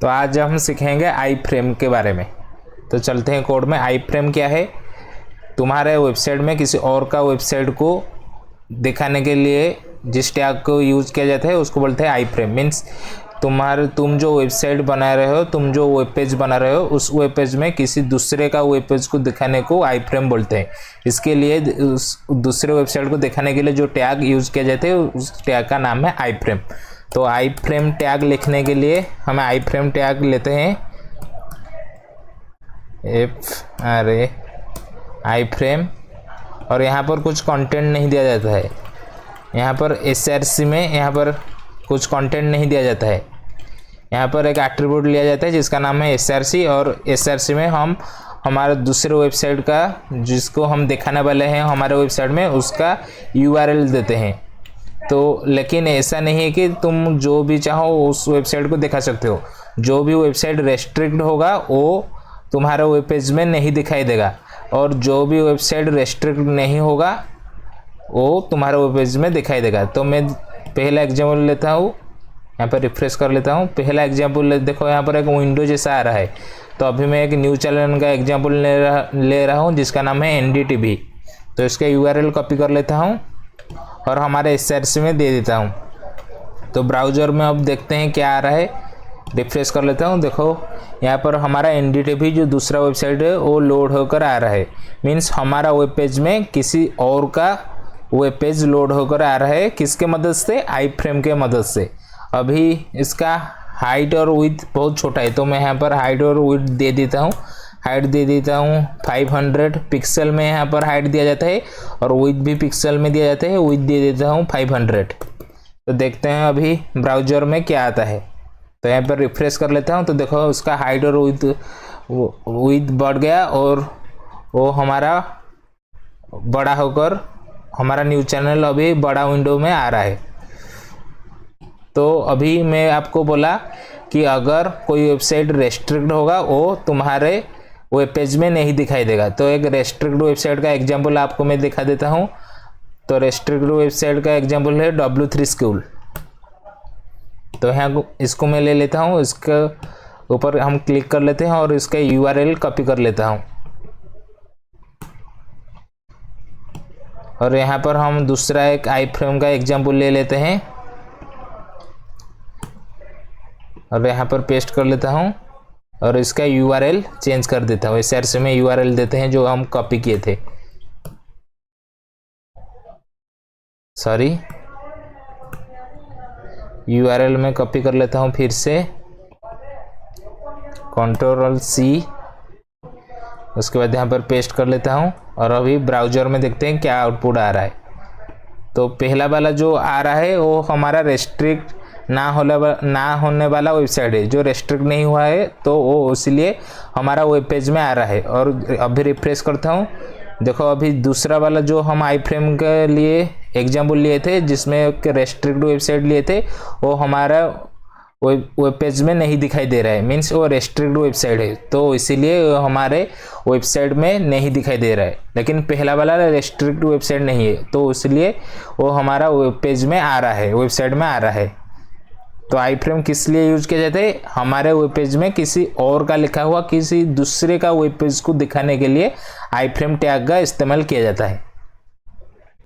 तो आज हम सीखेंगे आई फ्रेम के बारे में। तो चलते हैं कोड में। आई फ्रेम क्या है? तुम्हारे वेबसाइट में किसी और का वेबसाइट को दिखाने के लिए जिस टैग को यूज़ किया जाता है उसको बोलते हैं आई फ्रेम। मीन्स तुम जो वेबसाइट बना रहे हो, तुम जो वेब पेज बना रहे हो, उस वेब पेज में किसी दूसरे का वेब पेज को दिखाने को आई फ्रेम बोलते हैं। इसके लिए उस दूसरे वेबसाइट को दिखाने के लिए जो टैग यूज़ किया जाता है उस टैग का नाम है आई फ्रेम। तो आई फ्रेम टैग लिखने के लिए हमें आई फ्रेम टैग लेते हैं आई फ्रेम, और यहाँ पर कुछ कंटेंट नहीं दिया जाता है। यहाँ पर SRC में यहाँ पर कुछ कंटेंट नहीं दिया जाता है। यहाँ पर एक एट्रीब्यूट लिया जाता है जिसका नाम है SRC, और SRC में हम हमारे दूसरे वेबसाइट का जिसको हम दिखाने वाले हैं हमारे वेबसाइट में उसका URL देते हैं। तो लेकिन ऐसा नहीं है कि तुम जो भी चाहो उस वेबसाइट को दिखा सकते हो। जो भी वेबसाइट रेस्ट्रिक्ट होगा वो तुम्हारे वेब पेज में नहीं दिखाई देगा, और जो भी वेबसाइट रेस्ट्रिक्ट नहीं होगा वो तुम्हारे वेब पेज में दिखाई देगा। तो मैं पहला एग्जाम्पल लेता हूँ, यहाँ पर रिफ्रेश कर लेता हूँ। पहला एग्जाम्पल देखो, यहाँ पर एक विंडो जैसा आ रहा है। तो अभी मैं एक न्यू चैनल का एग्जाम्पल ले रहा हूँ जिसका नाम है NDTV। तो इसका URL कॉपी कर लेता हूँ और हमारे SRC में दे देता हूँ। तो ब्राउज़र में अब देखते हैं क्या आ रहा है। रिफ्रेश कर लेता हूँ। देखो यहाँ पर हमारा NDTV जो दूसरा वेबसाइट है वो लोड होकर आ रहा है। मीन्स हमारा वेब पेज में किसी और का वेब पेज लोड होकर आ रहा है। किसके मदद से? आई फ्रेम के मदद से। अभी इसका हाइट और विड्थ बहुत छोटा है, तो मैं यहाँ पर हाइट और विड्थ दे देता हूँ। हाइट दे देता हूँ 500 पिक्सल में यहाँ पर हाइट दिया जाता है, और विड्थ भी पिक्सल में दिया जाता है। विड्थ दे देता हूँ 500। तो देखते हैं अभी ब्राउज़र में क्या आता है। तो यहाँ पर रिफ्रेश कर लेता हूँ। तो देखो उसका हाइट और विड्थ बढ़ गया, और वो हमारा बड़ा होकर हमारा न्यू चैनल अभी बड़ा विंडो में आ रहा है। तो अभी मैं आपको बोला कि अगर कोई वेबसाइट रेस्ट्रिक्ट होगा वो तुम्हारे वेब पेज में नहीं दिखाई देगा। तो एक रेस्ट्रिक्ट वेबसाइट का एग्जांपल आपको मैं दिखा देता हूँ। तो रेस्ट्रिक्ट वेबसाइट का एग्जांपल है W3 School। तो यहाँ इसको मैं ले लेता हूँ, इसके ऊपर हम क्लिक कर लेते हैं और इसका URL कॉपी कर लेता हूँ। और यहाँ पर हम दूसरा एक आई फ्रेम का एग्जांपल ले लेते हैं और यहाँ पर पेस्ट कर लेता हूँ, और इसका URL चेंज कर देता हूँ। SRC में URL देते हैं जो हम कॉपी किए थे। सॉरी, URL में कॉपी कर लेता हूँ फिर से, Ctrl+C, उसके बाद यहाँ पर पेस्ट कर लेता हूँ। और अभी ब्राउज़र में देखते हैं क्या आउटपुट आ रहा है। तो पहला वाला जो आ रहा है वो हमारा रेस्ट्रिक्ट ना होने वाला वेबसाइट है, जो रेस्ट्रिक्ट नहीं हुआ है, तो वो इसलिए हमारा वेब पेज में आ रहा है। और अभी रिफ्रेश करता हूँ। देखो अभी दूसरा वाला जो हम आई फ्रेम के लिए एग्जाम्पल लिए थे जिसमें एक रेस्ट्रिक्ट वेबसाइट लिए थे, वो हमारा वेब पेज में नहीं दिखाई दे रहा है। मीन्स वो रेस्ट्रिक्ट वेबसाइट है, तो इसीलिए हमारे वेबसाइट में नहीं दिखाई दे रहा है। लेकिन पहला वाला रेस्ट्रिक्ट वेबसाइट नहीं है, तो इसलिए वो हमारा वेब पेज में आ रहा है, वेबसाइट में आ रहा है। तो आई फ्रेम किस लिए यूज किया जाता है? हमारे वेब पेज में किसी और का लिखा हुआ किसी दूसरे का वेब पेज को दिखाने के लिए आई फ्रेम टैग का इस्तेमाल किया जाता है।